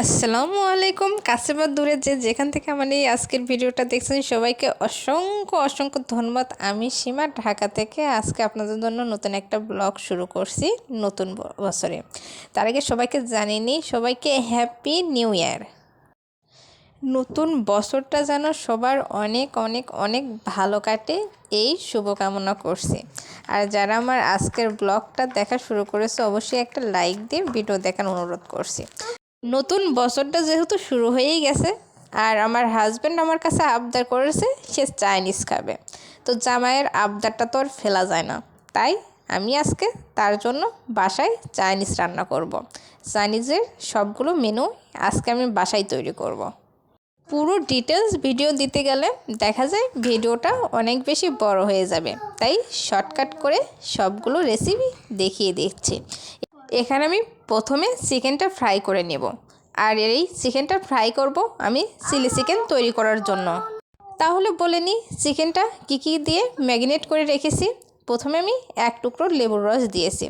আসসালামু আলাইকুম। কাছে বা দূরে যেখান থেকে আমার এই আজকের ভিডিওটা দেখছেন সবাইকে অসংখ্য অসংখ্য ধন্যবাদ। আমি সীমা, ঢাকা থেকে আজকে আপনাদের জন্য নতুন একটা ব্লগ শুরু করছি নতুন বছরে। তার আগে সবাইকে জানিয়ে নিই, সবাইকে হ্যাপি নিউ ইয়ার। নতুন বছরটা যেন সবার অনেক অনেক অনেক ভালো কাটে, এই শুভকামনা করছি। আর যারা আমার আজকের ব্লগটা দেখা শুরু করেছে অবশ্যই একটা লাইক দিয়ে ভিডিও দেখার অনুরোধ করছি। নতুন বছরটা যেহেতু শুরু হয়েই গেছে, আর আমার হাজব্যান্ড আমার কাছে আবদার করেছে সে চাইনিজ খাবে, তো জামাইয়ের আবদারটা তো আর ফেলা যায় না। তাই আমি আজকে তার জন্য বাসায় চাইনিজ রান্না করব। চাইনিজের সবগুলো মেনু আজকে আমি বাসায় তৈরি করব। পুরো ডিটেলস ভিডিও দিতে গেলে দেখা যায় ভিডিওটা অনেক বেশি বড় হয়ে যাবে, তাই শর্টকাট করে সবগুলো রেসিপি দেখিয়ে দিচ্ছি। এখানে আমি প্রথমে চিকেনটা ফ্রাই করে নেব, আর এই চিকেনটা ফ্রাই করব আমি চিলি চিকেন তৈরি করার জন্য। তাহলে বলে নিই চিকেনটা কী দিয়ে ম্যারিনেট করে রেখেছি। প্রথমে আমি এক টুকরো লেবুর রস দিয়েছি,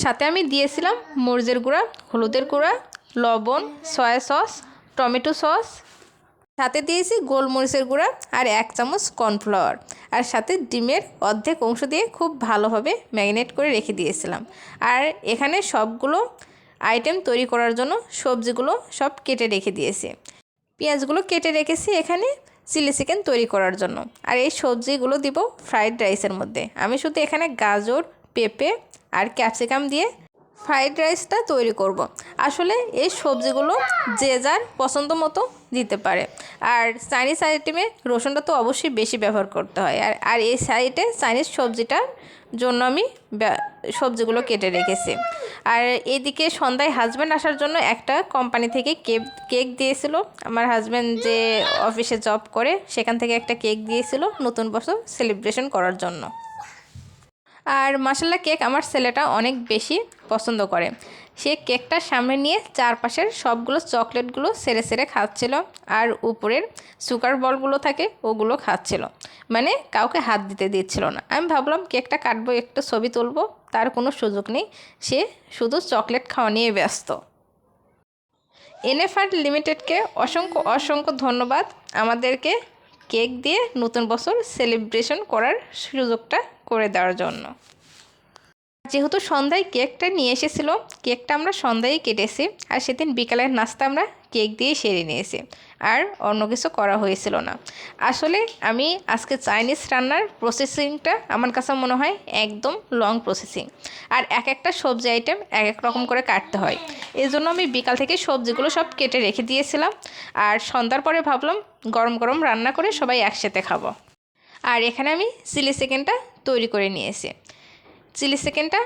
সাথে আমি দিয়েছিলাম মরিচের গুঁড়া, হলুদের গুঁড়া, লবণ, সয়া সস, টমেটো সস, সাথে দিয়েছি গোলমরিচের গুঁড়া আর 1 চামচ কর্নফ্লাওয়ার, আর সাথে ডিমের অর্ধেক অংশ দিয়ে খুব ভালোভাবে ম্যারিনেট করে রেখে দিয়েছিলাম। আর এখানে সবগুলো আইটেম তৈরি করার জন্য সবজিগুলো সব কেটে রেখে দিয়েছি। পেঁয়াজগুলো কেটে রেখেছি এখানে চিলি চিকেন তৈরি করার জন্য। আর এই সবজিগুলো দিব ফ্রাইড রাইসের মধ্যে। আমি শুধু এখানে গাজর, পেঁপে আর ক্যাপসিকাম দিয়ে ফ্রাইড রাইসটা তৈরি করব। আসলে এই সবজিগুলো যে যার পছন্দ মতো দিতে পারে। আর চাইনিজ আইটেমে রসুনটা তো অবশ্যই বেশি ব্যবহার করতে হয়। আর এই সাইডে চাইনিজ সবজিটার জন্য আমি সবজিগুলো কেটে রেখেছি। আর এইদিকে সন্ধ্যায় হাজব্যান্ড আসার জন্য একটা কোম্পানি থেকে কেক দিয়েছিল। আমার হাজব্যান্ড যে অফিসে জব করে সেখান থেকে একটা কেক দিয়েছিল নতুন বছর সেলিব্রেশন করার জন্য। আর মাশাআল্লাহ কেক আমার ছেলেটা অনেক বেশি পছন্দ করে। সে কেকটা সামনে নিয়ে চারপাশের সবগুলো চকলেটগুলো সেরে সেরে খাচ্ছিল, আর উপরের সুগার বলগুলো থাকে ওগুলো খাচ্ছিল, মানে কাউকে হাত দিতে দিচ্ছিল না। আমি ভাবলাম কেকটা কাটবো, একটু ছবি তুলবো, তার কোনো সুযোগ নেই, সে শুধু চকলেট খাওয়া নিয়ে ব্যস্ত। এনএফআর লিমিটেডকে অসংখ্য অসংখ্য ধন্যবাদ আমাদেরকে কেক দিয়ে নতুন বছর সেলিব্রেশন করার সুযোগটা করে দেওয়ার জন্য। যেহেতু সন্ধ্যায় কেকটা নিয়ে এসেছিলো, কেকটা আমরা সন্ধ্যায় কেটেছি, আর সেদিন বিকালের নাস্তা আমরা কেক দিয়ে সেরে নিয়েছি, আর অন্য কিছু করা হয়েছিল না। আসলে আমি আজকে চাইনিজ রান্নার প্রসেসিংটা আমার কাছে মনে হয় একদম লং প্রসেসিং, আর এক একটা সবজি আইটেম এক এক রকম করে কাটতে হয়। এই জন্য আমি বিকাল থেকে সবজিগুলো সব কেটে রেখে দিয়েছিলাম, আর সন্ধ্যার পরে ভাবলাম গরম গরম রান্না করে সবাই একসাথে খাবো। আর এখানে আমি চিলি চিকেনটা তৈরি করে নিয়েছি। চিলি চিকেনটা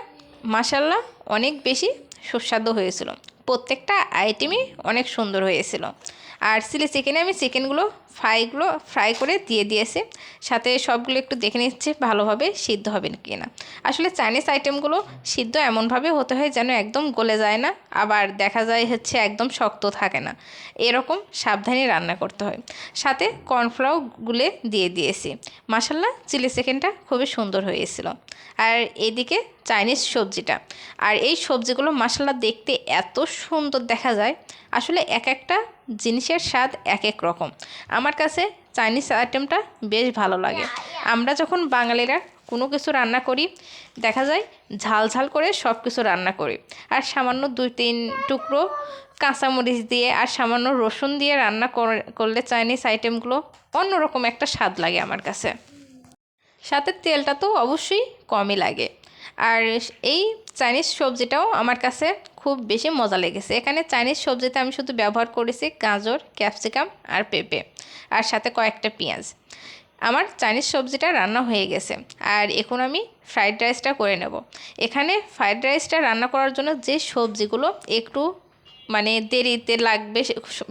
মাশাআল্লাহ অনেক বেশি সুস্বাদু হয়েছিল, প্রত্যেকটা আইটেমই অনেক সুন্দর হয়েছিল। আর চিলি চিকেনে আমি চিকেনগুলো ফ্রাই করে দিয়ে দিয়েছি, সাথে সবগুলো একটু দেখে নিচ্ছি ভালোভাবে সিদ্ধ হবে কি না। আসলে চাইনিজ আইটেমগুলো সিদ্ধ এমনভাবে হতে হয় যেন একদম গলে যায় না, আবার দেখা যায় হচ্ছে একদম শক্ত থাকে না, এরকম সাবধানে রান্না করতে হয়। সাথে কর্নফ্লাওয়ার গুলে দিয়ে দিয়েছি। মাশাআল্লাহ চিলি চিকেনটা খুবই সুন্দর হয়েছিল। আর এদিকে চাইনিজ সবজিটা, আর এই সবজিগুলো মাশাআল্লাহ দেখতে এত সুন্দর দেখা যায়। আসলে এক একটা জিনিসের স্বাদ এক এক রকম। আমার কাছে চাইনিজ আইটেমটা বেশ ভালো লাগে। আমরা যখন বাঙালিরা কোনো কিছু রান্না করি দেখা যায় ঝাল ঝাল করে সব কিছু রান্না করি, আর সামান্য 2-3 টুকরো কাঁচামরিচ দিয়ে আর সামান্য রসুন দিয়ে রান্না করলে চাইনিজ আইটেমগুলো অন্যরকম একটা স্বাদ লাগে আমার কাছে। সাথে তেলটা তো অবশ্যই কমই লাগে। আর এই চাইনিজ সবজিটাও আমার কাছে খুব বেশি মজা লেগেছে। এখানে চাইনিজ সবজিতে আমি শুধু ব্যবহার করেছি গাজর, ক্যাপসিকাম আর পেঁপে, আর সাথে কয়েকটা পেঁয়াজ। আমার চাইনিজ সবজিটা রান্না হয়ে গেছে, আর এখন আমি ফ্রাইড রাইসটা করে নেব। এখানে ফ্রাইড রাইসটা রান্না করার জন্য যে সবজিগুলো একটু মানে দেরিতে লাগবে,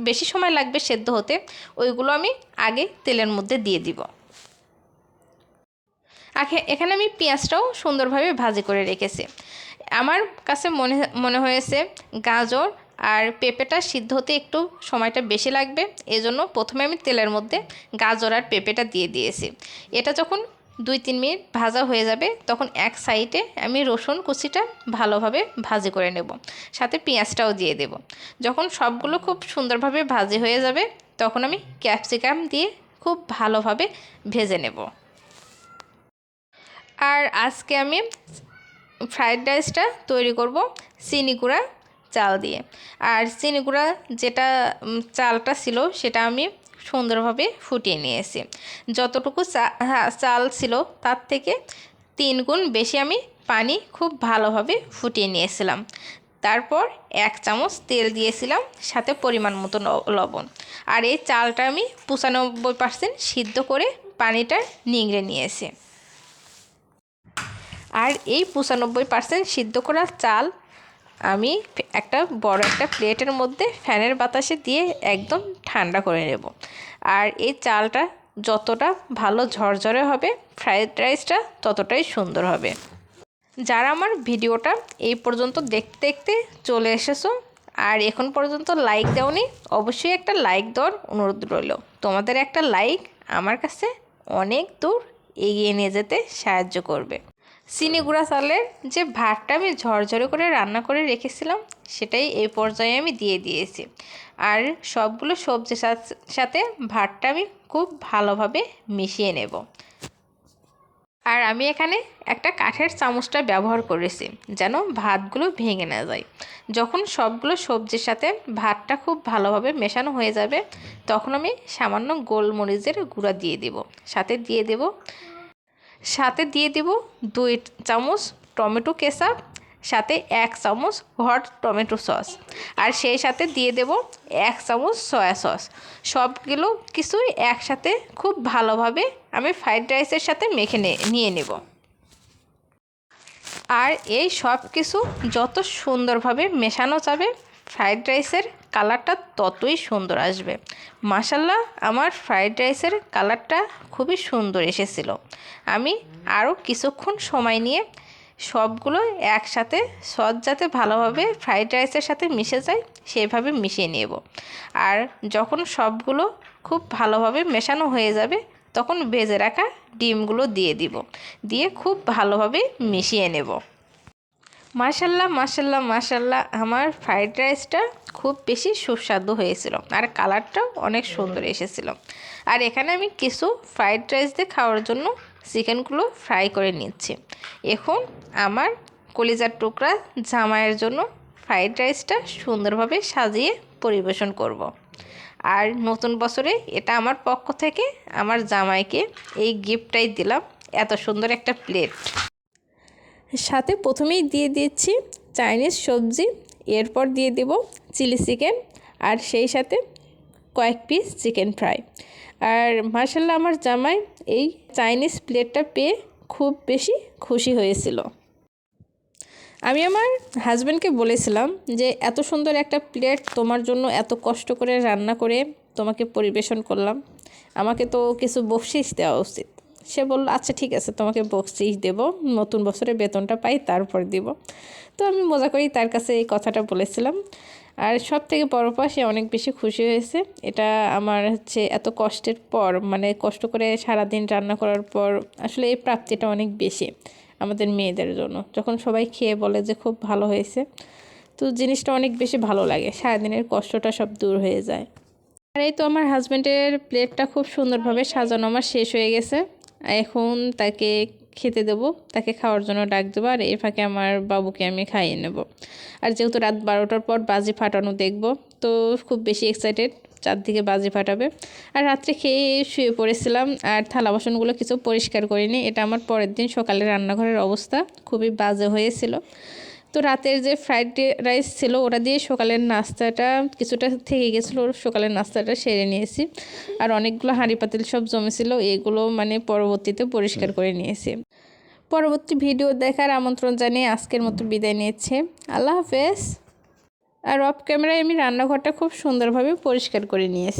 বেশি সময় লাগবে সেদ্ধ হতে, ওইগুলো আমি আগে তেলের মধ্যে দিয়ে দিব। এখানে আমি পেঁয়াজটাও সুন্দরভাবে ভাজি করে রেখেছি। আমার কাছে মনে হয়েছে গাজর আর পেঁপেটা সিদ্ধ হতে একটু সময়টা বেশি লাগবে, এজন্য প্রথমে আমি তেলের মধ্যে গাজর আর পেঁপেটা দিয়ে দিয়েছি। এটা যখন 2-3 মিনিট ভাজা হয়ে যাবে তখন এক সাইডে আমি রসুন কুচিটা ভালোভাবে ভাজি করে নেব, সাথে পেঁয়াজটাও দিয়ে দেব। যখন সবগুলো খুব সুন্দরভাবে ভাজি হয়ে যাবে তখন আমি ক্যাপসিকাম দিয়ে খুব ভালোভাবে ভেজে নেব। আর আজকে আমি ফ্রাইড রাইসটা তৈরি করব চিনি গুঁড়া চাল দিয়ে। আর চিনি গুঁড়া যেটা চালটা ছিল সেটা আমি সুন্দরভাবে ফুটিয়ে নিয়েছি। যতটুকু চাল ছিল তার থেকে 3 গুণ বেশি আমি পানি খুব ভালোভাবে ফুটিয়ে নিয়েছিলাম। তারপর 1 চামচ তেল দিয়েছিলাম, সাথে পরিমাণ মতো লবণ। আর এই চালটা আমি 95% সিদ্ধ করে পানিটা নিংড়ে নিয়েছি। আর এই 95% সিদ্ধ করা চাল আমি একটা বড় একটা প্লেটের মধ্যে ফ্যানের বাতাসে দিয়ে একদম ঠান্ডা করে নেব। আর এই চালটা যতটা ভালো ঝরঝরে হবে ফ্রাইড রাইসটা ততটাই সুন্দর হবে। যারা আমার ভিডিওটা এই পর্যন্ত দেখতে দেখতে চলে এসেছো আর এখন পর্যন্ত লাইক দাওনি, অবশ্যই একটা লাইক দেওয়ার অনুরোধ রইল। তোমাদের একটা লাইক আমার কাছে অনেক দূর এগিয়ে নিয়ে যেতে সাহায্য করবে। চিনি গুঁড়া চালের যে ভাতটা আমি ঝরঝরে করে রান্না করে রেখেছিলাম সেটাই এই পর্যায়ে আমি দিয়ে দিয়েছি। আর সবগুলো সবজির সাথে ভাতটা আমি খুব ভালোভাবে মিশিয়ে নেব। আর আমি এখানে একটা কাঠের চামচটা ব্যবহার করেছি যেন ভাতগুলো ভেঙে না যায়। যখন সবগুলো সবজির সাথে ভাতটা খুব ভালোভাবে মেশানো হয়ে যাবে তখন আমি সামান্য গোলমরিচের গুঁড়া দিয়ে দেব, সাথে দিয়ে দেব 2 চামচ টমেটো কেচাপ, সাথে 1 চামচ হট টমেটো সস, আর সেই সাথে দিয়ে দেব 1 চামচ সয়া সস। সবগুলো কিছুই একসাথে খুব ভালোভাবে আমি ফ্রাইড রাইসের সাথে মেখে নিয়ে নেব। আর এই সব কিছু যত সুন্দরভাবে মেশানো যাবে ফ্রাইড রাইসের কালারটা ততই সুন্দর আসবে। মাশাআল্লাহ, আমার ফ্রাইড রাইসের কালারটা খুবই সুন্দর এসেছিল। আমি আরও কিছুক্ষণ সময় নিয়ে সবগুলো একসাথে সস যাতে ভালোভাবে ফ্রাইড রাইসের সাথে মিশে যায় সেভাবে মিশিয়ে নেব। আর যখন সবগুলো খুব ভালোভাবে মেশানো হয়ে যাবে তখন ভেজে রাখা ডিমগুলো দিয়ে খুব ভালোভাবে মিশিয়ে নেব। মাশাআল্লাহ মাশাআল্লাহ মাশাআল্লাহ, আমার ফ্রাইড রাইসটা খুব বেশি সুস্বাদু হয়েছিল আর কালারটাও অনেক সুন্দর এসেছিল। আর এখানে আমি কিছু ফ্রাইড রাইস দিয়ে খাওয়ার জন্য চিকেনগুলো ফ্রাই করে নিচ্ছি। এখন আমার কলিজার টুকরা জামাইয়ের জন্য ফ্রাইড রাইসটা সুন্দরভাবে সাজিয়ে পরিবেশন করব। আর নতুন বছরে এটা আমার পক্ষ থেকে আমার জামাইকে এই গিফটটাই দিলাম, এত সুন্দর একটা প্লেট। সাথে প্রথমেই দিয়ে দিচ্ছি চাইনিজ সবজি, এরপর দিয়ে দেব চিলি চিকেন আর সেই সাথে কয়েক পিস চিকেন ফ্রাই। আর মাশাআল্লাহ, আমার জামাই এই চাইনিজ প্লেটটা পেয়ে খুব বেশি খুশি হয়েছিল। আমি আমার হাজব্যান্ডকে বলেছিলাম যে এত সুন্দর একটা প্লেট তোমার জন্য এত কষ্ট করে রান্না করে তোমাকে পরিবেশন করলাম, আমাকে তো কিছু বকশিশ দেওয়া উচিত। সে বলল আচ্ছা ঠিক আছে, তোমাকে বকশিশ দেব, নতুন বছরে বেতনটা পাই তারপর দিব। তো আমি মজা করেই তার কাছে এই কথাটা বলেছিলাম। আর সব থেকে বড় পা সে অনেক বেশি খুশি হয়েছে। এটা আমার এত কষ্টের পর, মানে কষ্ট করে সারাদিন রান্না করার পর আসলে এই প্রাপ্তিটা অনেক বেশি আমাদের মেয়েদের জন্য। যখন সবাই খেয়ে বলে যে খুব ভালো হয়েছে, তো জিনিসটা অনেক বেশি ভালো লাগে, সারাদিনের কষ্টটা সব দূর হয়ে যায়। আর এই তো আমার হাজব্যান্ডের প্লেটটা খুব সুন্দরভাবে সাজানো আমার শেষ হয়ে গেছে। এখন তাকে খেতে দেবো, তাকে খাওয়ার জন্য ডাক দেবো। আর এই ফাঁকে আমার বাবুকে আমি খাইয়ে নেব। আর যেহেতু রাত 12টার পর বাজি ফাটানো দেখব, তো খুব বেশি এক্সাইটেড, চারদিকে বাজি ফাটাবে। আর রাত্রে খেয়ে শুয়ে পড়েছিলাম আর থালা বাসনগুলো কিছু পরিষ্কার করিনি। এটা আমার পরের দিন সকালে রান্নাঘরের অবস্থা খুবই বাজে হয়েছিল। তো রাতের যে ফ্রাইড রাইস ছিল ওটা দিয়ে সকালের নাস্তাটা কিছুটা থেকে গেছিলো, সকালের নাস্তাটা সেরে নিয়েছি। আর অনেকগুলো হাঁড়ি পাতিল সব জমেছিল, এগুলো মানে পরবর্তীতে পরিষ্কার করে নিয়েছি। পরবর্তী ভিডিও দেখার আমন্ত্রণ জানিয়ে আজকের মতো বিদায় নিচ্ছে। আল্লাহ হাফেজ। আর অফ ক্যামেরায় আমি রান্নাঘরটা খুব সুন্দরভাবে পরিষ্কার করে নিয়েছি।